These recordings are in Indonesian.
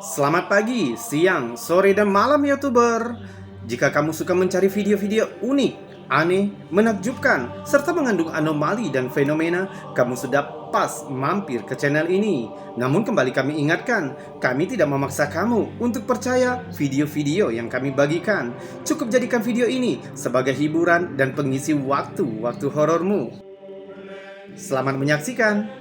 Selamat pagi, siang, sore, dan malam YouTuber. Jika kamu suka mencari video-video unik, aneh, menakjubkan, serta mengandung anomali dan fenomena, kamu sudah pas mampir ke channel ini. Namun kembali kami ingatkan, kami tidak memaksa kamu untuk percaya video-video yang kami bagikan. Cukup jadikan video ini sebagai hiburan dan pengisi waktu-waktu horormu. Selamat menyaksikan.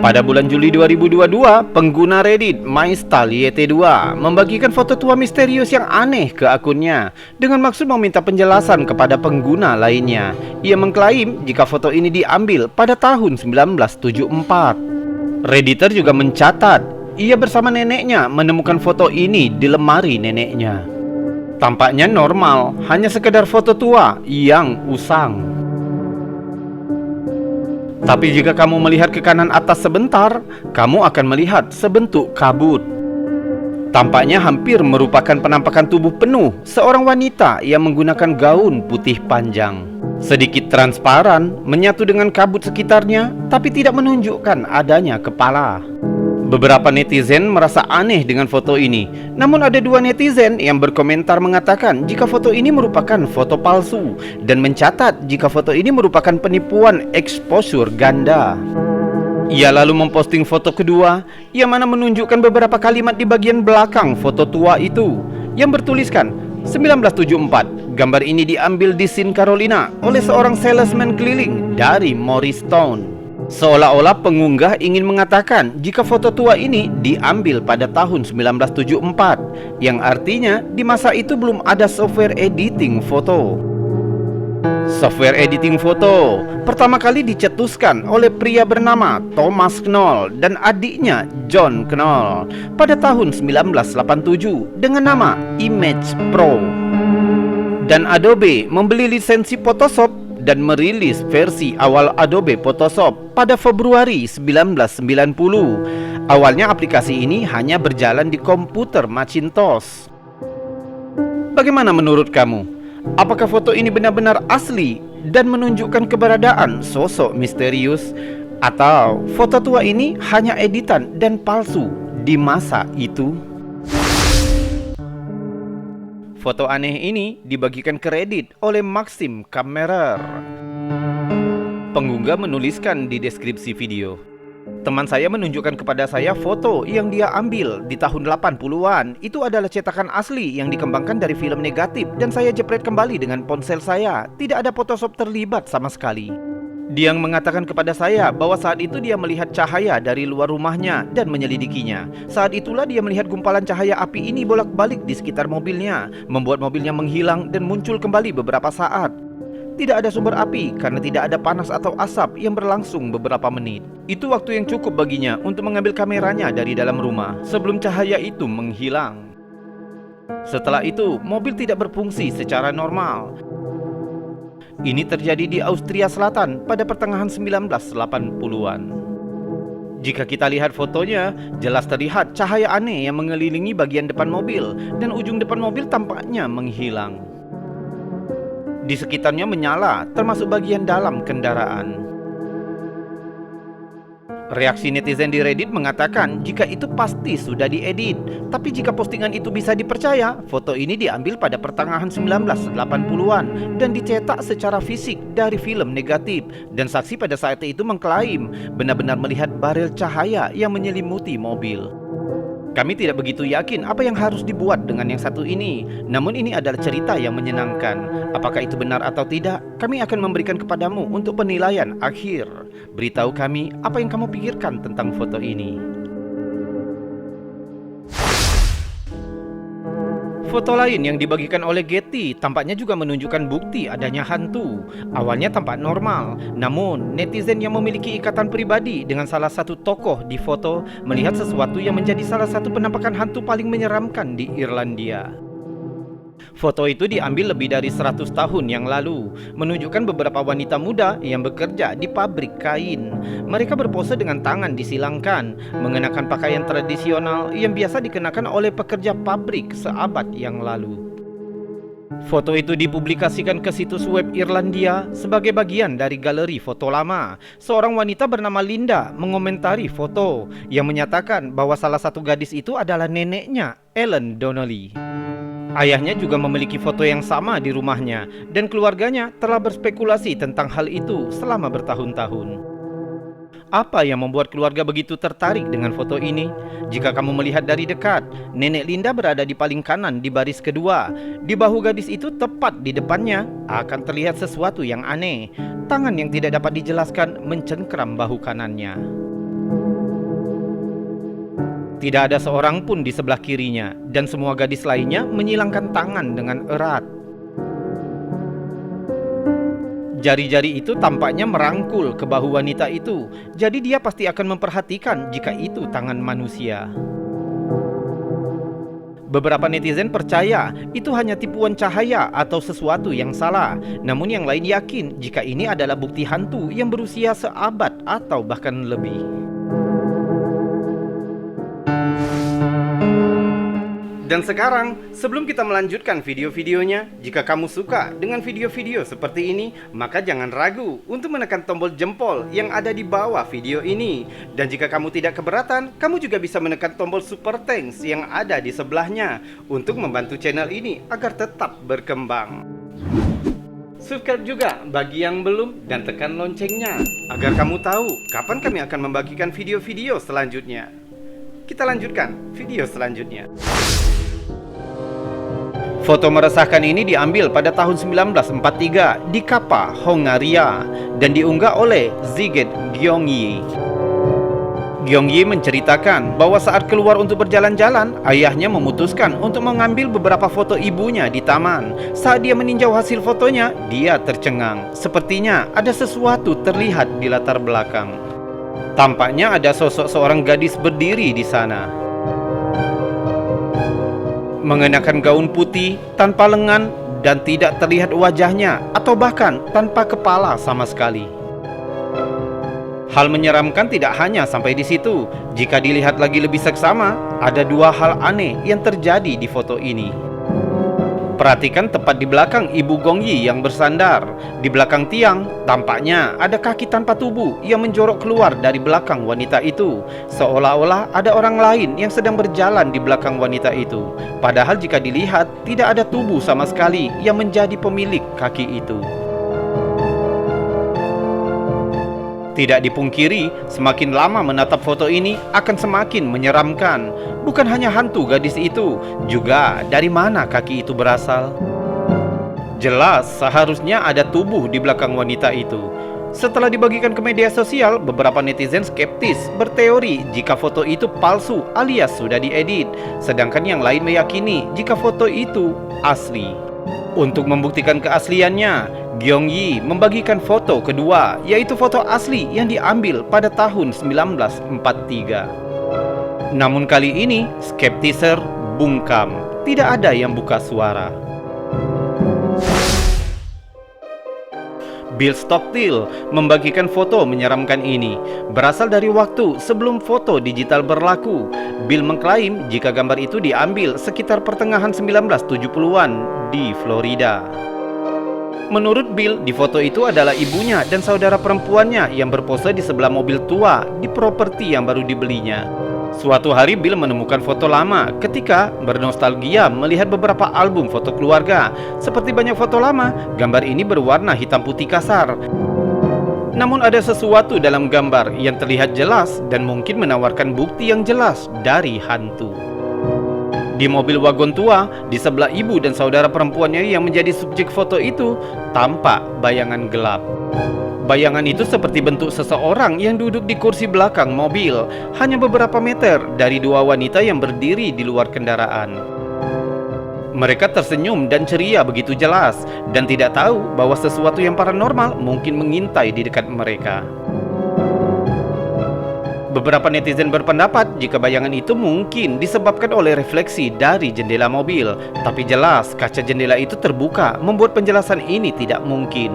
Pada bulan Juli 2022, pengguna Reddit MyStalYT2 membagikan foto tua misterius yang aneh ke akunnya dengan maksud meminta penjelasan kepada pengguna lainnya. Ia mengklaim jika foto ini diambil pada tahun 1974. Redditor juga mencatat, ia bersama neneknya menemukan foto ini di lemari neneknya. Tampaknya normal, hanya sekedar foto tua yang usang. Tapi jika kamu melihat ke kanan atas sebentar, kamu akan melihat sebentuk kabut. Tampaknya hampir merupakan penampakan tubuh penuh seorang wanita yang menggunakan gaun putih panjang. Sedikit transparan, menyatu dengan kabut sekitarnya, tapi tidak menunjukkan adanya kepala. Beberapa netizen merasa aneh dengan foto ini. Namun ada dua netizen yang berkomentar mengatakan jika foto ini merupakan foto palsu dan mencatat jika foto ini merupakan penipuan exposure ganda. Ia lalu memposting foto kedua yang mana menunjukkan beberapa kalimat di bagian belakang foto tua itu yang bertuliskan 1974. Gambar ini diambil di Sin Carolina oleh seorang salesman keliling dari Morristown. Seolah-olah pengunggah ingin mengatakan jika foto tua ini diambil pada tahun 1974, yang artinya di masa itu belum ada software editing foto. Software editing foto pertama kali dicetuskan oleh pria bernama Thomas Knoll dan adiknya John Knoll pada tahun 1987 dengan nama Image Pro. Dan Adobe membeli lisensi Photoshop dan merilis versi awal Adobe Photoshop pada Februari 1990. Awalnya aplikasi ini hanya berjalan di komputer Macintosh. Bagaimana menurut kamu? Apakah foto ini benar-benar asli dan menunjukkan keberadaan sosok misterius? Atau foto tua ini hanya editan dan palsu di masa itu? Foto aneh ini dibagikan ke Reddit oleh Maxim Kammerer. Pengunggah menuliskan di deskripsi video, teman saya menunjukkan kepada saya foto yang dia ambil di tahun 80-an. Itu adalah cetakan asli yang dikembangkan dari film negatif dan saya jepret kembali dengan ponsel saya. Tidak ada Photoshop terlibat sama sekali. Dia mengatakan kepada saya bahwa saat itu dia melihat cahaya dari luar rumahnya dan menyelidikinya. Saat itulah dia melihat gumpalan cahaya api ini bolak-balik di sekitar mobilnya, membuat mobilnya menghilang dan muncul kembali beberapa saat. Tidak ada sumber api karena tidak ada panas atau asap yang berlangsung beberapa menit. Itu waktu yang cukup baginya untuk mengambil kameranya dari dalam rumah sebelum cahaya itu menghilang. Setelah itu, mobil tidak berfungsi secara normal. Ini terjadi di Austria Selatan pada pertengahan 1980-an. Jika kita lihat fotonya, jelas terlihat cahaya aneh yang mengelilingi bagian depan mobil dan ujung depan mobil tampaknya menghilang. Di sekitarnya menyala, termasuk bagian dalam kendaraan. Reaksi netizen di Reddit mengatakan jika itu pasti sudah diedit. Tapi jika postingan itu bisa dipercaya, foto ini diambil pada pertengahan 1980-an dan dicetak secara fisik dari film negatif. Dan saksi pada saat itu mengklaim benar-benar melihat barel cahaya yang menyelimuti mobil. Kami tidak begitu yakin apa yang harus dibuat dengan yang satu ini. Namun ini adalah cerita yang menyenangkan. Apakah itu benar atau tidak, kami akan memberikan kepadamu untuk penilaian akhir. Beritahu kami apa yang kamu pikirkan tentang foto ini. Foto lain yang dibagikan oleh Getty tampaknya juga menunjukkan bukti adanya hantu. Awalnya tampak normal, namun netizen yang memiliki ikatan pribadi dengan salah satu tokoh di foto melihat sesuatu yang menjadi salah satu penampakan hantu paling menyeramkan di Irlandia. Foto itu diambil lebih dari 100 tahun yang lalu, menunjukkan beberapa wanita muda yang bekerja di pabrik kain. Mereka berpose dengan tangan disilangkan, mengenakan pakaian tradisional yang biasa dikenakan oleh pekerja pabrik seabad yang lalu. Foto itu dipublikasikan ke situs web Irlandia sebagai bagian dari galeri foto lama. Seorang wanita bernama Linda mengomentari foto yang menyatakan bahwa salah satu gadis itu adalah neneknya, Ellen Donnelly. Ayahnya juga memiliki foto yang sama di rumahnya, dan keluarganya telah berspekulasi tentang hal itu selama bertahun-tahun. Apa yang membuat keluarga begitu tertarik dengan foto ini? Jika kamu melihat dari dekat, nenek Linda berada di paling kanan di baris kedua. Di bahu gadis itu tepat di depannya akan terlihat sesuatu yang aneh. Tangan yang tidak dapat dijelaskan mencengkram bahu kanannya. Tidak ada seorang pun di sebelah kirinya, dan semua gadis lainnya menyilangkan tangan dengan erat. Jari-jari itu tampaknya merangkul ke bahu wanita itu, jadi dia pasti akan memperhatikan jika itu tangan manusia. Beberapa netizen percaya itu hanya tipuan cahaya atau sesuatu yang salah, namun yang lain yakin jika ini adalah bukti hantu yang berusia seabad atau bahkan lebih. Dan sekarang, sebelum kita melanjutkan video-videonya, jika kamu suka dengan video-video seperti ini, maka jangan ragu untuk menekan tombol jempol yang ada di bawah video ini. Dan jika kamu tidak keberatan, kamu juga bisa menekan tombol super thanks yang ada di sebelahnya untuk membantu channel ini agar tetap berkembang. Subscribe juga bagi yang belum dan tekan loncengnya agar kamu tahu kapan kami akan membagikan video-video selanjutnya. Kita lanjutkan video selanjutnya. Foto meresahkan ini diambil pada tahun 1943 di Kapa, Hongaria dan diunggah oleh Ziget Gyongyi. Gyongyi menceritakan bahwa saat keluar untuk berjalan-jalan, ayahnya memutuskan untuk mengambil beberapa foto ibunya di taman. Saat dia meninjau hasil fotonya, dia tercengang. Sepertinya ada sesuatu terlihat di latar belakang. Tampaknya ada sosok seorang gadis berdiri di sana, mengenakan gaun putih tanpa lengan dan tidak terlihat wajahnya atau bahkan tanpa kepala sama sekali. Hal menyeramkan tidak hanya sampai di situ. Jika dilihat lagi lebih seksama, ada dua hal aneh yang terjadi di foto ini. Perhatikan tepat di belakang Ibu Gongyi yang bersandar. Di belakang tiang, tampaknya ada kaki tanpa tubuh yang menjorok keluar dari belakang wanita itu. Seolah-olah ada orang lain yang sedang berjalan di belakang wanita itu. Padahal jika dilihat, tidak ada tubuh sama sekali yang menjadi pemilik kaki itu. Tidak dipungkiri, semakin lama menatap foto ini akan semakin menyeramkan. Bukan hanya hantu gadis itu, juga dari mana kaki itu berasal. Jelas seharusnya ada tubuh di belakang wanita itu. Setelah dibagikan ke media sosial, beberapa netizen skeptis berteori jika foto itu palsu alias sudah diedit. Sedangkan yang lain meyakini jika foto itu asli. Untuk membuktikan keasliannya, Gyongyi membagikan foto kedua, yaitu foto asli yang diambil pada tahun 1943. Namun kali ini, skeptiser bungkam. Tidak ada yang buka suara. Bill Stockstill membagikan foto menyeramkan ini. Berasal dari waktu sebelum foto digital berlaku. Bill mengklaim jika gambar itu diambil sekitar pertengahan 1970-an di Florida. Menurut Bill, di foto itu adalah ibunya dan saudara perempuannya yang berpose di sebelah mobil tua di properti yang baru dibelinya. Suatu hari Bill menemukan foto lama ketika bernostalgia melihat beberapa album foto keluarga. Seperti banyak foto lama, gambar ini berwarna hitam putih kasar. Namun ada sesuatu dalam gambar yang terlihat jelas dan mungkin menawarkan bukti yang jelas dari hantu. Di mobil wagon tua, di sebelah ibu dan saudara perempuannya yang menjadi subjek foto itu, tampak bayangan gelap. Bayangan itu seperti bentuk seseorang yang duduk di kursi belakang mobil, hanya beberapa meter dari dua wanita yang berdiri di luar kendaraan. Mereka tersenyum dan ceria begitu jelas, dan tidak tahu bahwa sesuatu yang paranormal mungkin mengintai di dekat mereka. Beberapa netizen berpendapat jika bayangan itu mungkin disebabkan oleh refleksi dari jendela mobil. Tapi jelas kaca jendela itu terbuka, membuat penjelasan ini tidak mungkin.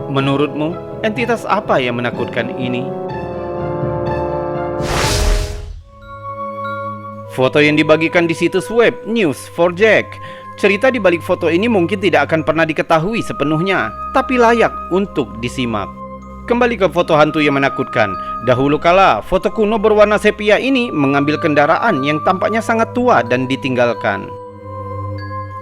Menurutmu, entitas apa yang menakutkan ini? Foto yang dibagikan di situs web News4Jack. Cerita di balik foto ini mungkin tidak akan pernah diketahui sepenuhnya, tapi layak untuk disimak. Kembali ke foto hantu yang menakutkan. Dahulu kala, foto kuno berwarna sepia ini mengambil kendaraan yang tampaknya sangat tua dan ditinggalkan.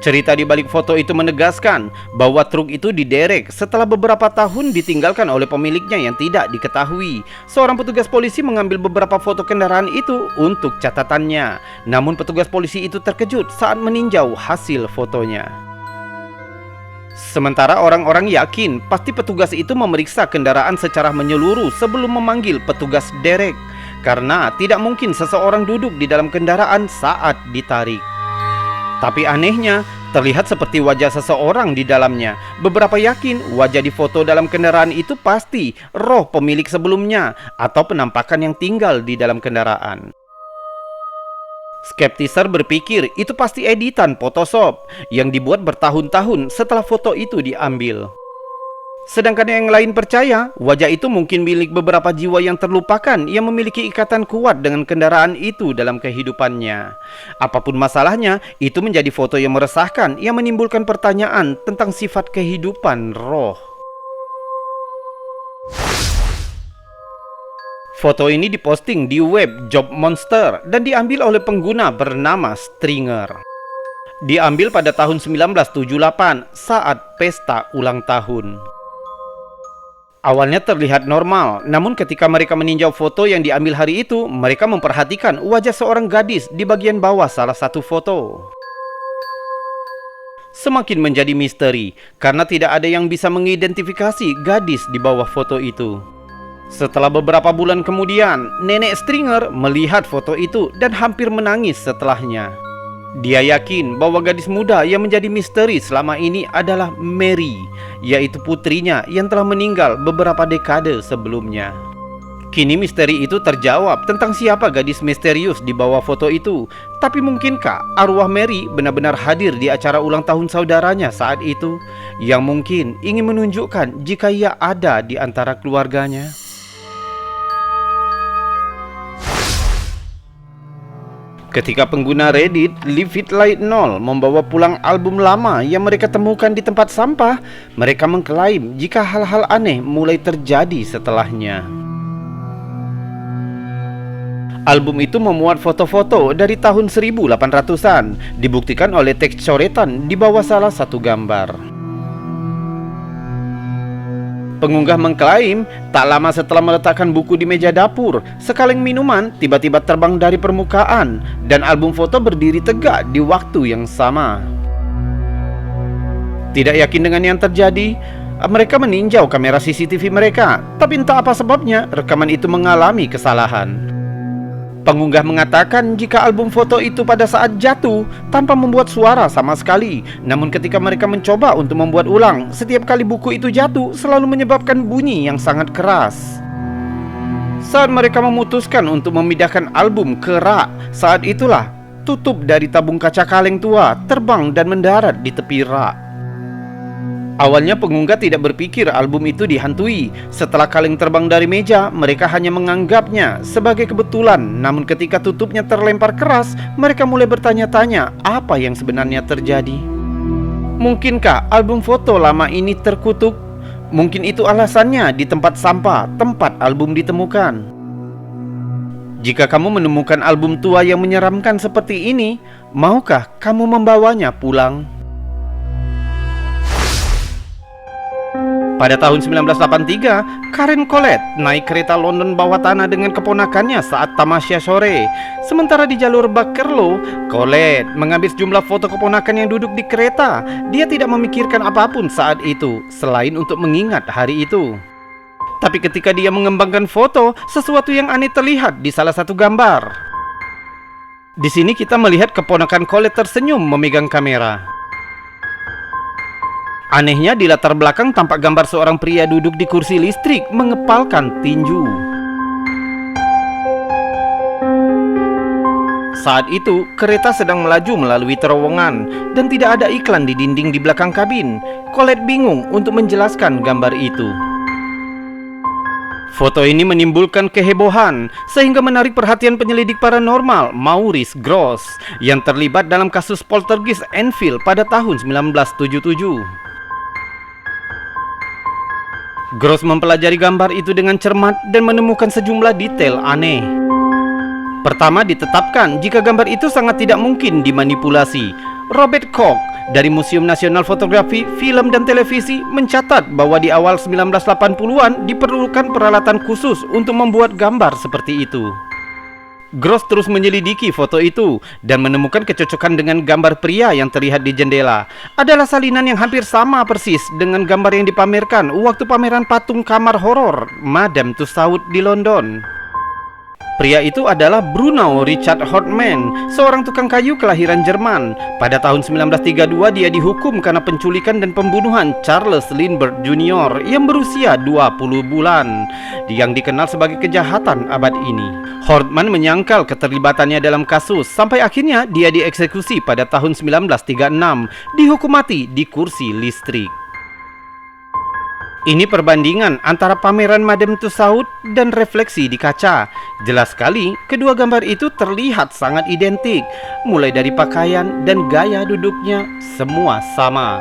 Cerita di balik foto itu menegaskan bahwa truk itu diderek setelah beberapa tahun ditinggalkan oleh pemiliknya yang tidak diketahui. Seorang petugas polisi mengambil beberapa foto kendaraan itu untuk catatannya. Namun petugas polisi itu terkejut saat meninjau hasil fotonya. Sementara orang-orang yakin pasti petugas itu memeriksa kendaraan secara menyeluruh sebelum memanggil petugas derek, karena tidak mungkin seseorang duduk di dalam kendaraan saat ditarik. Tapi anehnya, terlihat seperti wajah seseorang di dalamnya. Beberapa yakin wajah di foto dalam kendaraan itu pasti roh pemilik sebelumnya atau penampakan yang tinggal di dalam kendaraan. Skeptiser berpikir itu pasti editan Photoshop yang dibuat bertahun-tahun setelah foto itu diambil. Sedangkan yang lain percaya wajah itu mungkin milik beberapa jiwa yang terlupakan yang memiliki ikatan kuat dengan kendaraan itu dalam kehidupannya. Apapun masalahnya, itu menjadi foto yang meresahkan yang menimbulkan pertanyaan tentang sifat kehidupan roh. Foto ini diposting di web Job Monster dan diambil oleh pengguna bernama Stringer. Diambil pada tahun 1978 saat pesta ulang tahun. Awalnya terlihat normal, namun ketika mereka meninjau foto yang diambil hari itu, mereka memperhatikan wajah seorang gadis di bagian bawah salah satu foto. Semakin menjadi misteri karena tidak ada yang bisa mengidentifikasi gadis di bawah foto itu. Setelah beberapa bulan kemudian, nenek Stringer melihat foto itu dan hampir menangis setelahnya. Dia yakin bahwa gadis muda yang menjadi misteri selama ini adalah Mary, yaitu putrinya yang telah meninggal beberapa dekade sebelumnya. Kini misteri itu terjawab tentang siapa gadis misterius di bawah foto itu. Tapi mungkinkah arwah Mary benar-benar hadir di acara ulang tahun saudaranya saat itu, yang mungkin ingin menunjukkan jika ia ada di antara keluarganya? Ketika pengguna Reddit LiveItLight0 membawa pulang album lama yang mereka temukan di tempat sampah, mereka mengklaim jika hal-hal aneh mulai terjadi setelahnya. Album itu memuat foto-foto dari tahun 1800-an, dibuktikan oleh teks coretan di bawah salah satu gambar. Pengunggah mengklaim tak lama setelah meletakkan buku di meja dapur, sekaleng minuman tiba-tiba terbang dari permukaan dan album foto berdiri tegak di waktu yang sama. Tidak yakin dengan yang terjadi, mereka meninjau kamera CCTV mereka, tapi entah apa sebabnya rekaman itu mengalami kesalahan. Pengunggah mengatakan jika album foto itu pada saat jatuh tanpa membuat suara sama sekali. Namun ketika mereka mencoba untuk membuat ulang, setiap kali buku itu jatuh selalu menyebabkan bunyi yang sangat keras. Saat mereka memutuskan untuk memindahkan album ke rak, saat itulah tutup dari tabung kaca kaleng tua terbang dan mendarat di tepi rak. Awalnya pengunggah tidak berpikir album itu dihantui. Setelah kaleng terbang dari meja, mereka hanya menganggapnya sebagai kebetulan. Namun ketika tutupnya terlempar keras, mereka mulai bertanya-tanya apa yang sebenarnya terjadi. Mungkinkah album foto lama ini terkutuk? Mungkin itu alasannya di tempat sampah, tempat album ditemukan. Jika kamu menemukan album tua yang menyeramkan seperti ini, maukah kamu membawanya pulang? Pada tahun 1983, Karen Collett naik kereta London bawah tanah dengan keponakannya saat tamasya sore. Sementara di jalur Bakerloo, Collett mengambil sejumlah foto keponakan yang duduk di kereta. Dia tidak memikirkan apapun saat itu, selain untuk mengingat hari itu. Tapi ketika dia mengembangkan foto, sesuatu yang aneh terlihat di salah satu gambar. Di sini kita melihat keponakan Collett tersenyum memegang kamera. Anehnya di latar belakang tampak gambar seorang pria duduk di kursi listrik mengepalkan tinju. Saat itu, kereta sedang melaju melalui terowongan dan tidak ada iklan di dinding di belakang kabin. Colette bingung untuk menjelaskan gambar itu. Foto ini menimbulkan kehebohan sehingga menarik perhatian penyelidik paranormal Maurice Gross yang terlibat dalam kasus poltergeist Enfield pada tahun 1977. Gross mempelajari gambar itu dengan cermat dan menemukan sejumlah detail aneh. Pertama, ditetapkan jika gambar itu sangat tidak mungkin dimanipulasi. Robert Koch dari Museum Nasional Fotografi, Film dan Televisi mencatat bahwa di awal 1980-an diperlukan peralatan khusus untuk membuat gambar seperti itu. Gross terus menyelidiki foto itu dan menemukan kecocokan dengan gambar pria yang terlihat di jendela. Adalah salinan yang hampir sama persis dengan gambar yang dipamerkan waktu pameran patung kamar horor Madame Tussauds di London. Pria itu adalah Bruno Richard Hartmann, seorang tukang kayu kelahiran Jerman. Pada tahun 1932 dia dihukum karena penculikan dan pembunuhan Charles Lindbergh Jr. yang berusia 20 bulan, yang dikenal sebagai kejahatan abad ini. Hartmann menyangkal keterlibatannya dalam kasus sampai akhirnya dia dieksekusi pada tahun 1936, dihukum mati di kursi listrik. Ini perbandingan antara pameran Madame Tussauds dan refleksi di kaca. Jelas sekali, kedua gambar itu terlihat sangat identik. Mulai dari pakaian dan gaya duduknya, semua sama.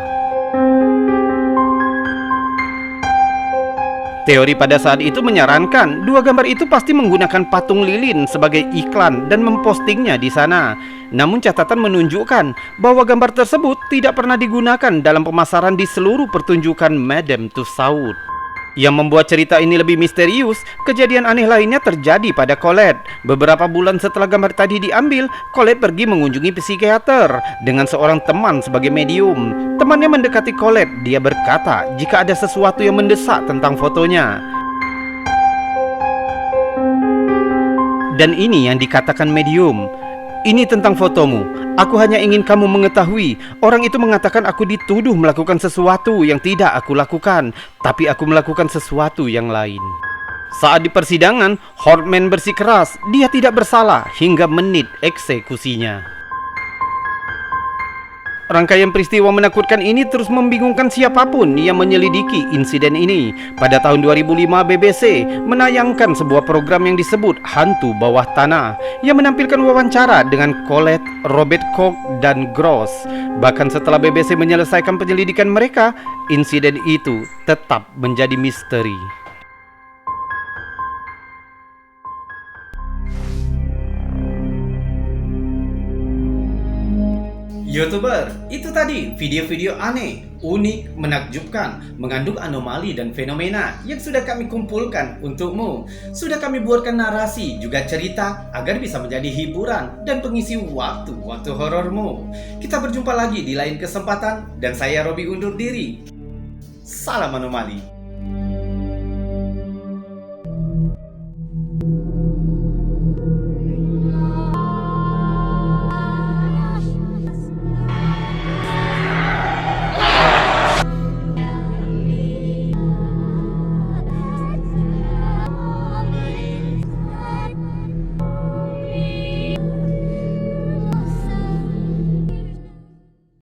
Teori pada saat itu menyarankan dua gambar itu pasti menggunakan patung lilin sebagai iklan dan mempostingnya di sana. Namun catatan menunjukkan bahwa gambar tersebut tidak pernah digunakan dalam pemasaran di seluruh pertunjukan Madame Tussauds. Yang membuat cerita ini lebih misterius, kejadian aneh lainnya terjadi pada Colette. Beberapa bulan setelah gambar tadi diambil, Colette pergi mengunjungi psikiater dengan seorang teman sebagai medium. Temannya mendekati Colette. Dia berkata jika ada sesuatu yang mendesak tentang fotonya. Dan ini yang dikatakan medium. Ini tentang fotomu. Aku hanya ingin kamu mengetahui, orang itu mengatakan aku dituduh melakukan sesuatu yang tidak aku lakukan, tapi aku melakukan sesuatu yang lain. Saat di persidangan, Hartmann bersikeras dia tidak bersalah hingga menit eksekusinya. Rangkaian peristiwa menakutkan ini terus membingungkan siapapun yang menyelidiki insiden ini. Pada tahun 2005, BBC menayangkan sebuah program yang disebut Hantu Bawah Tanah yang menampilkan wawancara dengan Colette, Robert Koch, dan Gross. Bahkan setelah BBC menyelesaikan penyelidikan mereka, insiden itu tetap menjadi misteri. YouTuber, itu tadi video-video aneh, unik, menakjubkan, mengandung anomali dan fenomena yang sudah kami kumpulkan untukmu. Sudah kami buatkan narasi, juga cerita agar bisa menjadi hiburan dan pengisi waktu-waktu horormu. Kita berjumpa lagi di lain kesempatan dan saya Robi undur diri. Salam anomali.